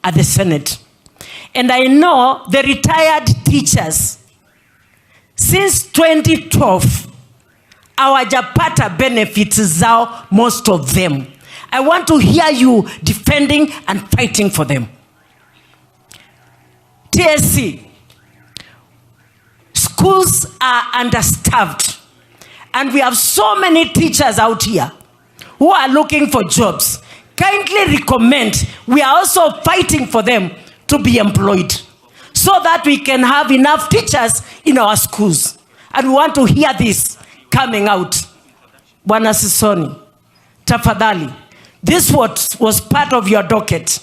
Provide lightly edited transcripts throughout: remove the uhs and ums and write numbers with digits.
at the Senate. And I know the retired teachers, since 2012, hawajapata benefits zao, most of them. I want to hear you defending and fighting for them. TSC, schools are understaffed, and we have so many teachers out here who are looking for jobs. Kindly recommend, we are also fighting for them to be employed so that we can have enough teachers in our schools. And we want to hear this coming out. Bwana Sisoni, tafadhali, this was part of your docket.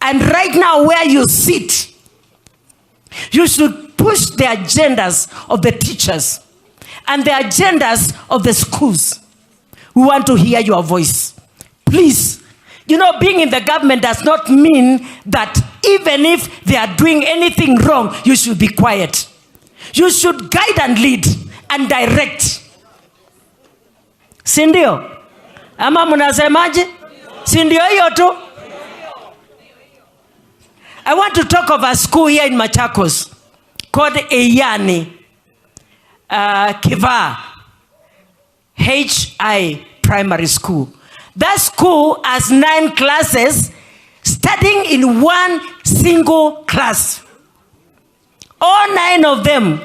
And right now where you sit, you should push the agendas of the teachers and the agendas of the schools. We want to hear your voice. Please, being in the government does not mean that even if they are doing anything wrong, you should be quiet. You should guide and lead and direct. Sindio? Ama munasemaje? Sindio hiyo tu? I want to talk of a school here in Machakos called Eyani Kiva HI Primary School. That school has 9 classes studying in one single class. All 9 of them,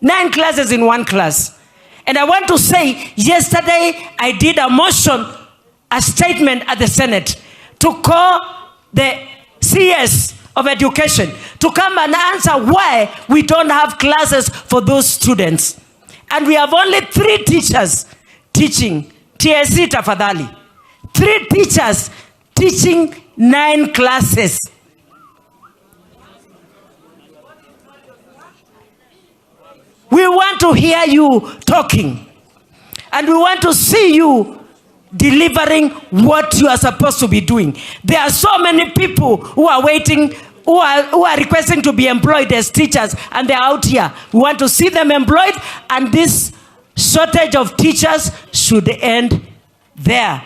9 classes in one class. And I want to say, yesterday I did a motion, a statement at the Senate to call the CS of education to come and answer why we don't have classes for those students. And we have only 3 teachers teaching. TSC tafadhali. 3 teachers teaching 9 classes. We want to hear you talking. And we want to see you delivering what you are supposed to be doing. There are so many people who are waiting, who are requesting to be employed as teachers, and they are out here. We want to see them employed, and this shortage of teachers should end there.